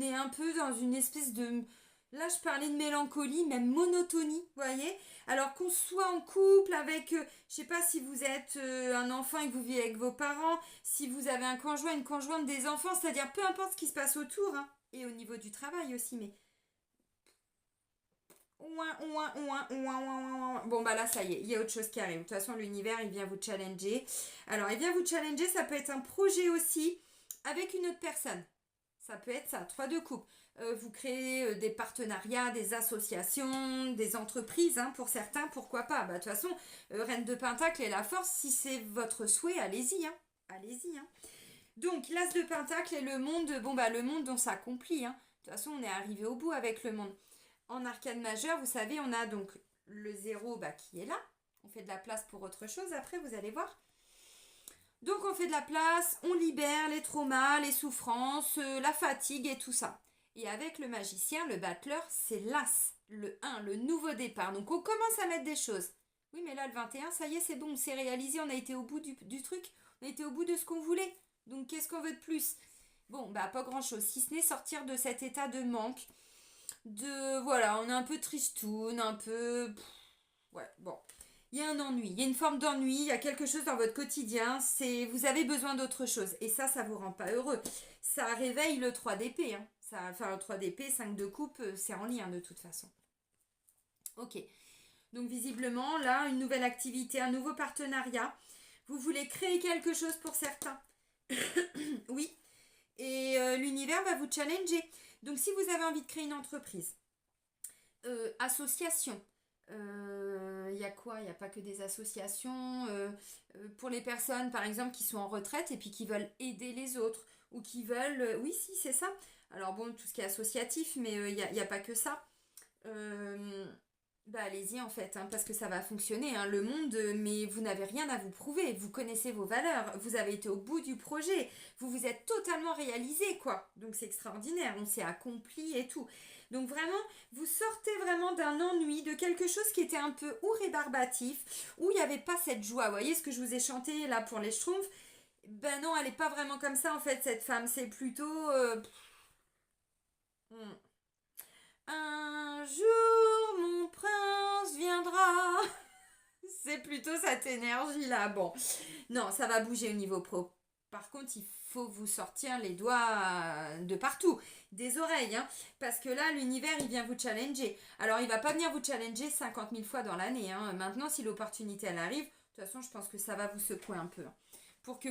est un peu dans une espèce de... Là je parlais de mélancolie, même monotonie, vous voyez. Alors qu'on soit en couple avec, je sais pas si vous êtes un enfant et que vous vivez avec vos parents, si vous avez un conjoint, une conjointe, des enfants, c'est-à-dire peu importe ce qui se passe autour, hein. Et au niveau du travail aussi, mais... Bon, bah là, ça y est, il y a autre chose qui arrive. De toute façon, l'univers, il vient vous challenger. Alors, il vient vous challenger, ça peut être un projet aussi avec une autre personne. Ça peut être ça, 3 de coupe. Vous créez des partenariats, des associations, des entreprises, hein, pour certains, pourquoi pas. Bah, de toute façon, Reine de Pentacle et la force, si c'est votre souhait, allez-y, hein. Allez-y, hein. Donc, l'as de pentacle et le monde, bon bah le monde on s'accomplit, hein. De toute façon, on est arrivé au bout avec le monde. En arcane majeure, vous savez, on a donc le 0 bah, qui est là. On fait de la place pour autre chose après, vous allez voir. Donc, on fait de la place, on libère les traumas, les souffrances, la fatigue et tout ça. Et avec le magicien, le battleur, c'est l'as, le 1, le nouveau départ. Donc, on commence à mettre des choses. Oui, mais là, le 21, ça y est, c'est bon, on s'est réalisé, on a été au bout du truc, on a été au bout de ce qu'on voulait. Donc, qu'est-ce qu'on veut de plus? Bon, bah, pas grand-chose, si ce n'est sortir de cet état de manque, voilà, on est un peu tristoun, un peu... Ouais, bon. Il y a un ennui, il y a une forme d'ennui, il y a quelque chose dans votre quotidien, vous avez besoin d'autre chose. Et ça vous rend pas heureux. Ça réveille le 3 d'épée, hein. Enfin, le 3 d'épée, 5 de coupe, c'est en lien de toute façon. Ok. Donc, visiblement, là, une nouvelle activité, un nouveau partenariat. Vous voulez créer quelque chose pour certains. Oui. Et l'univers va vous challenger. Donc, si vous avez envie de créer une entreprise, association, il y a quoi? Il n'y a pas que des associations pour les personnes, par exemple, qui sont en retraite et puis qui veulent aider les autres ou qui veulent... oui, si, c'est ça. Alors, bon, tout ce qui est associatif, mais il n'y a pas que ça. Bah allez-y en fait, hein, parce que ça va fonctionner, hein, le monde, mais vous n'avez rien à vous prouver, vous connaissez vos valeurs, vous avez été au bout du projet, vous vous êtes totalement réalisé quoi, donc c'est extraordinaire, on s'est accompli et tout. Donc vraiment, vous sortez vraiment d'un ennui, de quelque chose qui était un peu ou rébarbatif, où il n'y avait pas cette joie, vous voyez ce que je vous ai chanté là pour les schtroumpfs, ben non, elle n'est pas vraiment comme ça en fait cette femme, c'est plutôt... Un jour, mon prince viendra. C'est plutôt cette énergie-là. Bon, non, ça va bouger au niveau pro. Par contre, il faut vous sortir les doigts de partout, des oreilles, hein, parce que là, l'univers, il vient vous challenger. Alors, il va pas venir vous challenger 50 000 fois dans l'année, hein. Maintenant, si l'opportunité, elle arrive, de toute façon, je pense que ça va vous secouer un peu, hein, pour que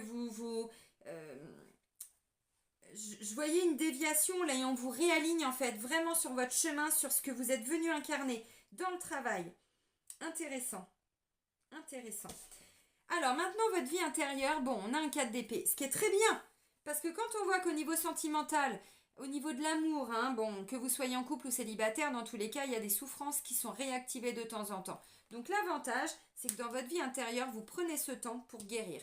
je voyais une déviation là et on vous réaligne en fait vraiment sur votre chemin, sur ce que vous êtes venu incarner dans le travail. Intéressant. Intéressant. Alors maintenant votre vie intérieure, bon on a un 4 d'épée, ce qui est très bien. Parce que quand on voit qu'au niveau sentimental, Au niveau de l'amour, hein, bon, que vous soyez en couple ou célibataire, dans tous les cas, il y a des souffrances qui sont réactivées de temps en temps. Donc l'avantage, c'est que dans votre vie intérieure, vous prenez ce temps pour guérir.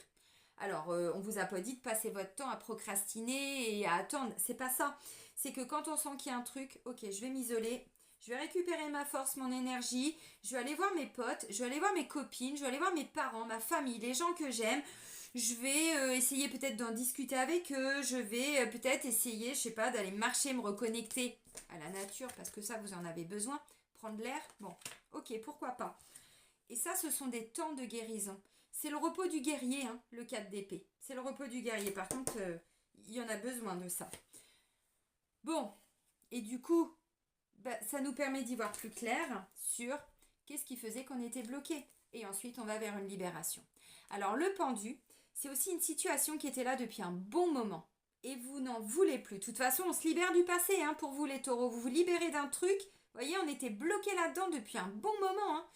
Alors, on vous a pas dit de passer votre temps à procrastiner et à attendre. C'est pas ça. C'est que quand on sent qu'il y a un truc, ok, je vais m'isoler, je vais récupérer ma force, mon énergie, je vais aller voir mes potes, je vais aller voir mes copines, je vais aller voir mes parents, ma famille, les gens que j'aime. Je vais essayer peut-être d'en discuter avec eux. Je vais peut-être essayer, je sais pas, d'aller marcher, me reconnecter à la nature parce que ça, vous en avez besoin. Prendre l'air. Bon, ok, pourquoi pas. Et ça, ce sont des temps de guérison. C'est le repos du guerrier, hein, le 4 d'épée. C'est le repos du guerrier. Par contre, il y en a besoin de ça. Bon, et du coup, bah, ça nous permet d'y voir plus clair sur qu'est-ce qui faisait qu'on était bloqué. Et ensuite, on va vers une libération. Alors, le pendu, c'est aussi une situation qui était là depuis un bon moment. Et vous n'en voulez plus. De toute façon, on se libère du passé, hein, pour vous les taureaux. Vous vous libérez d'un truc. Vous voyez, on était bloqué là-dedans depuis un bon moment. Hein.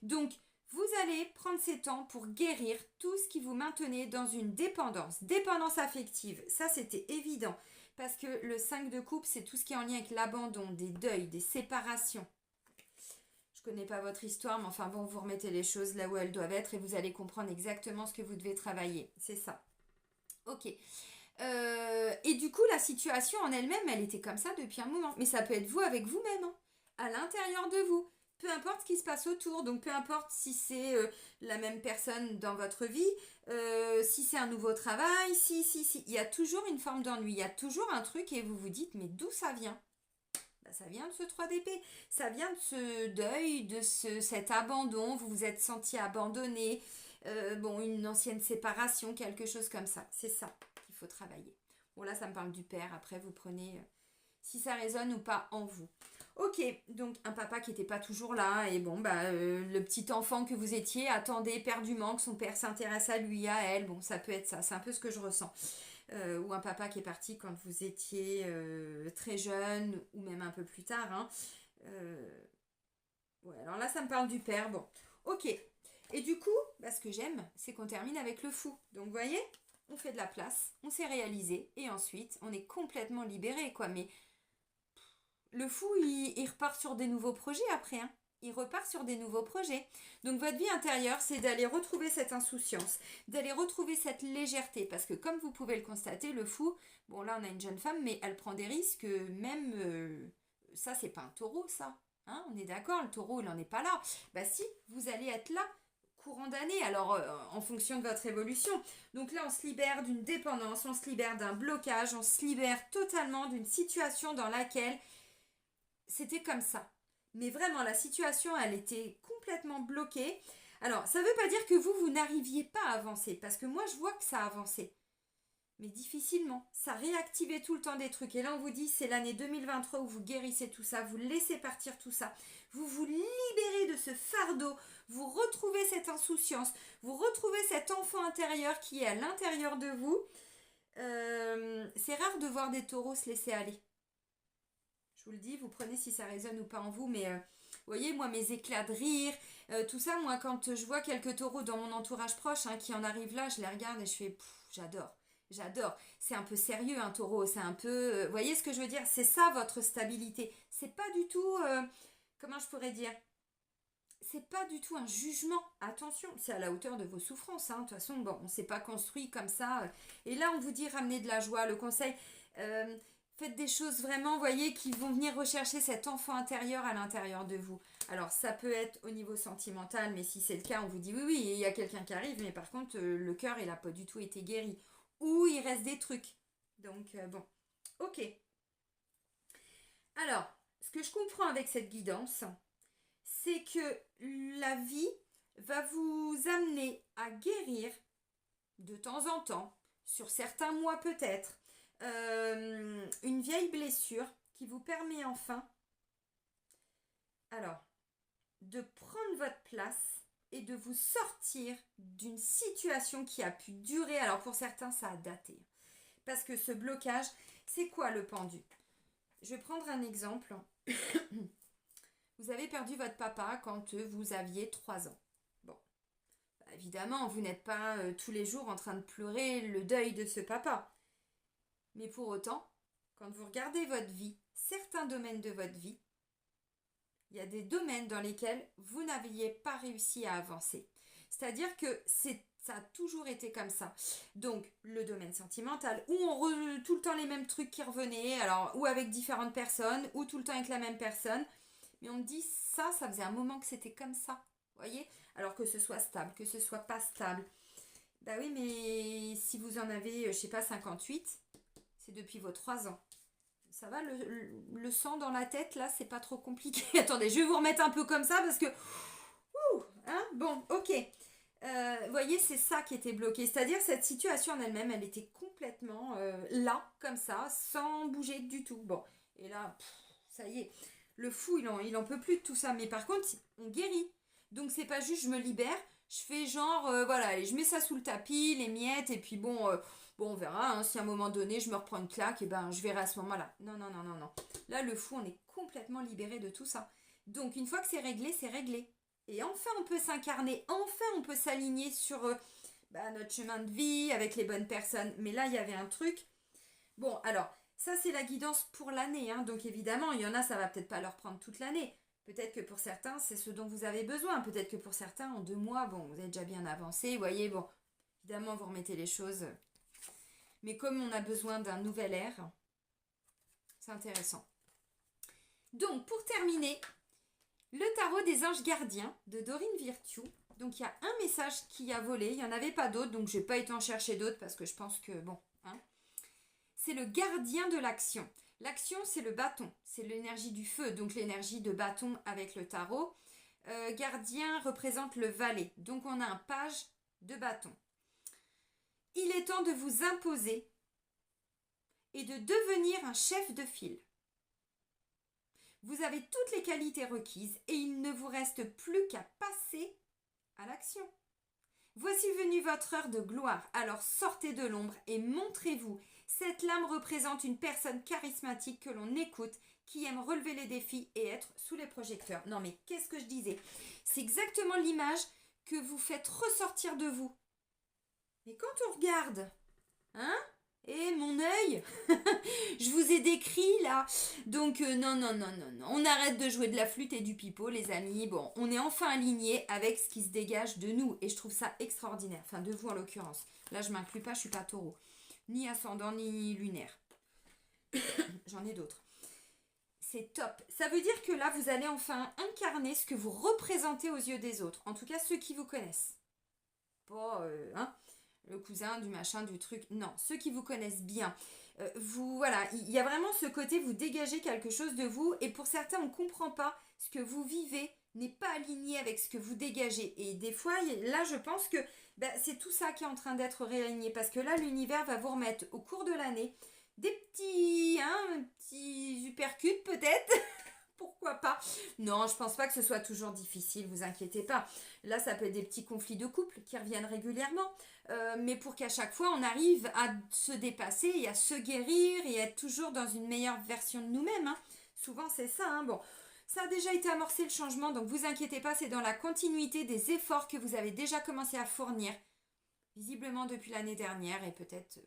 Donc, vous allez prendre ces temps pour guérir tout ce qui vous maintenait dans une dépendance. Dépendance affective, ça c'était évident. Parce que le 5 de coupe, c'est tout ce qui est en lien avec l'abandon, des deuils, des séparations. Je connais pas votre histoire, mais enfin bon, vous remettez les choses là où elles doivent être et vous allez comprendre exactement ce que vous devez travailler. C'est ça. Ok. Et du coup, la situation en elle-même, elle était comme ça depuis un moment. Mais ça peut être vous avec vous-même, hein, à l'intérieur de vous. Peu importe ce qui se passe autour, donc peu importe si c'est la même personne dans votre vie, si c'est un nouveau travail, si. Il y a toujours une forme d'ennui, il y a toujours un truc et vous vous dites, mais d'où ça vient? Bah, ça vient de ce 3 d'épée, ça vient de ce deuil, cet abandon, vous vous êtes senti abandonné, bon, une ancienne séparation, quelque chose comme ça. C'est ça qu'il faut travailler. Bon, là, ça me parle du père, après, vous prenez si ça résonne ou pas en vous. Ok, donc un papa qui n'était pas toujours là, et bon, bah, le petit enfant que vous étiez attendait éperdument que son père s'intéresse à lui, à elle. Bon, ça peut être ça, c'est un peu ce que je ressens. Ou un papa qui est parti quand vous étiez très jeune ou même un peu plus tard. Hein. Ouais, alors là, ça me parle du père. Bon, ok. Et du coup, bah, ce que j'aime, c'est qu'on termine avec le fou. Donc, vous voyez, on fait de la place, on s'est réalisé, et ensuite, on est complètement libéré, quoi. Mais le fou, il repart sur des nouveaux projets après. Hein. Il repart sur des nouveaux projets. Donc votre vie intérieure, c'est d'aller retrouver cette insouciance, d'aller retrouver cette légèreté. Parce que comme vous pouvez le constater, le fou, bon là on a une jeune femme, mais elle prend des risques, même ça c'est pas un taureau ça. Hein, on est d'accord, le taureau il n'en est pas là. Bah si, vous allez être là courant d'année, alors en fonction de votre évolution. Donc là on se libère d'une dépendance, on se libère d'un blocage, on se libère totalement d'une situation dans laquelle c'était comme ça. Mais vraiment, la situation, elle était complètement bloquée. Alors, ça ne veut pas dire que vous n'arriviez pas à avancer, parce que moi, je vois que ça a avancé. Mais difficilement. Ça réactivait tout le temps des trucs. Et là, on vous dit, c'est l'année 2023 où vous guérissez tout ça, vous laissez partir tout ça. Vous vous libérez de ce fardeau, vous retrouvez cette insouciance, vous retrouvez cet enfant intérieur qui est à l'intérieur de vous. C'est rare de voir des taureaux se laisser aller. Je vous le dis, vous prenez si ça résonne ou pas en vous, mais vous voyez, moi, mes éclats de rire, tout ça, moi, quand je vois quelques taureaux dans mon entourage proche hein, qui en arrivent là, je les regarde et je fais, j'adore, j'adore. C'est un peu sérieux, un taureau, c'est un peu... vous voyez ce que je veux dire? C'est ça, votre stabilité. C'est pas du tout... comment je pourrais dire? C'est pas du tout un jugement. Attention, c'est à la hauteur de vos souffrances. Hein. De toute façon, bon, on ne s'est pas construit comme ça. Et là, on vous dit ramener de la joie. Le conseil, faites des choses vraiment, voyez, qui vont venir rechercher cet enfant intérieur à l'intérieur de vous. Alors, ça peut être au niveau sentimental, mais si c'est le cas, on vous dit oui, oui, il y a quelqu'un qui arrive, mais par contre, le cœur, il n'a pas du tout été guéri. Ou il reste des trucs. Donc, bon. Ok. Alors, ce que je comprends avec cette guidance, c'est que la vie va vous amener à guérir de temps en temps, sur certains mois peut-être, une vieille blessure qui vous permet enfin, alors, de prendre votre place et de vous sortir d'une situation qui a pu durer. Alors pour certains, ça a daté. Parce que ce blocage, c'est quoi le pendu? Je vais prendre un exemple. Vous avez perdu votre papa quand vous aviez 3 ans. Bon, bah, évidemment, vous n'êtes pas tous les jours en train de pleurer le deuil de ce papa. Mais pour autant, quand vous regardez votre vie, certains domaines de votre vie, il y a des domaines dans lesquels vous n'aviez pas réussi à avancer. C'est-à-dire que ça a toujours été comme ça. Donc, le domaine sentimental, où tout le temps les mêmes trucs qui revenaient, alors, ou avec différentes personnes, ou tout le temps avec la même personne. Mais on me dit, ça faisait un moment que c'était comme ça. Vous voyez? Alors que ce soit stable, que ce soit pas stable. Bah oui, mais si vous en avez, je sais pas, 58, c'est depuis vos 3 ans. Ça va, le sang dans la tête, là, c'est pas trop compliqué. Attendez, je vais vous remettre un peu comme ça parce que... Hein, bon, ok. Vous voyez, c'est ça qui était bloqué. C'est-à-dire, cette situation en elle-même, elle était complètement là, comme ça, sans bouger du tout. Bon, et là, ça y est. Le fou, il en peut plus de tout ça. Mais par contre, on guérit. Donc, c'est pas juste je me libère. Je fais genre, voilà, allez, je mets ça sous le tapis, les miettes, et puis bon, on verra. Hein, si à un moment donné, je me reprends une claque, et ben, je verrai à ce moment-là. Non, non, non, non, non. Là, le fou, on est complètement libéré de tout ça. Donc, une fois que c'est réglé, c'est réglé. Et enfin, on peut s'incarner. Enfin, on peut s'aligner sur notre chemin de vie, avec les bonnes personnes. Mais là, il y avait un truc. Bon, alors, ça, c'est la guidance pour l'année. Hein, donc, évidemment, il y en a, ça va peut-être pas leur prendre toute l'année. Peut-être que pour certains, c'est ce dont vous avez besoin. Peut-être que pour certains, en 2 mois, bon, vous avez déjà bien avancé. Vous voyez, bon, évidemment, vous remettez les choses. Mais comme on a besoin d'un nouvel air, c'est intéressant. Donc, pour terminer, le tarot des anges gardiens de Dorine Virtue. Donc, il y a un message qui a volé. Il n'y en avait pas d'autres, donc je n'ai pas été en chercher d'autres parce que je pense que, bon, hein. C'est le gardien de l'action. L'action, c'est le bâton, c'est l'énergie du feu, donc l'énergie de bâton avec le tarot. Gardien représente le valet, donc on a un page de bâton. Il est temps de vous imposer et de devenir un chef de file. Vous avez toutes les qualités requises et il ne vous reste plus qu'à passer à l'action. Voici venue votre heure de gloire, alors sortez de l'ombre et montrez-vous. Cette lame représente une personne charismatique que l'on écoute, qui aime relever les défis et être sous les projecteurs. Non mais qu'est-ce que je disais? C'est exactement l'image que vous faites ressortir de vous. Mais quand on regarde, hein? Et mon œil, je vous ai décrit là. Donc non, non, non, non, non. On arrête de jouer de la flûte et du pipeau, les amis. Bon, on est enfin alignés avec ce qui se dégage de nous. Et je trouve ça extraordinaire. Enfin, de vous en l'occurrence. Là, je m'inclus pas, je suis pas taureau. Ni ascendant, ni lunaire. J'en ai d'autres. C'est top. Ça veut dire que là, vous allez enfin incarner ce que vous représentez aux yeux des autres. En tout cas, ceux qui vous connaissent. Pas, hein, le cousin, du machin, du truc. Non, ceux qui vous connaissent bien. Voilà, il y a vraiment ce côté, vous dégagez quelque chose de vous. Et pour certains, on ne comprend pas ce que vous vivez n'est pas aligné avec ce que vous dégagez. Et des fois, là, je pense que c'est tout ça qui est en train d'être réaligné. Parce que là, l'univers va vous remettre au cours de l'année des petits uppercuts peut-être. Pourquoi pas? Non, je pense pas que ce soit toujours difficile, vous inquiétez pas. Là, ça peut être des petits conflits de couple qui reviennent régulièrement. Mais pour qu'à chaque fois, on arrive à se dépasser et à se guérir et à être toujours dans une meilleure version de nous-mêmes. Hein. Souvent, c'est ça. Hein. Bon, ça a déjà été amorcé le changement, donc vous inquiétez pas, c'est dans la continuité des efforts que vous avez déjà commencé à fournir, visiblement depuis l'année dernière et peut-être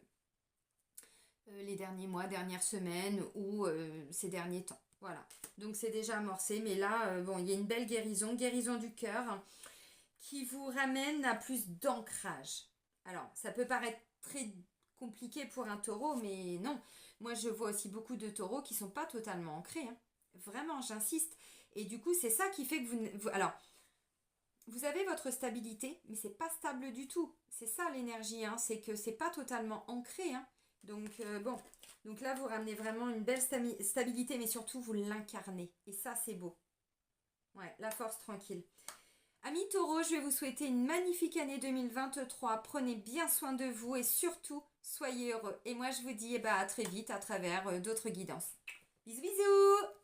les derniers mois, dernières semaines ou ces derniers temps. Voilà, donc c'est déjà amorcé, mais là, bon, il y a une belle guérison du cœur qui vous ramène à plus d'ancrage. Alors, ça peut paraître très compliqué pour un taureau, mais non. Moi, je vois aussi beaucoup de taureaux qui ne sont pas totalement ancrés. Hein. Vraiment, j'insiste. Et du coup, c'est ça qui fait que alors, vous avez votre stabilité, mais c'est pas stable du tout. C'est ça l'énergie, hein, c'est que c'est pas totalement ancré. Hein. Donc, bon. Donc là, vous ramenez vraiment une belle stabilité, mais surtout, vous l'incarnez. Et ça, c'est beau. Ouais, la force tranquille. Amis taureaux, je vais vous souhaiter une magnifique année 2023. Prenez bien soin de vous et surtout, soyez heureux. Et moi, je vous dis à très vite à travers d'autres guidances. Bisous, bisous!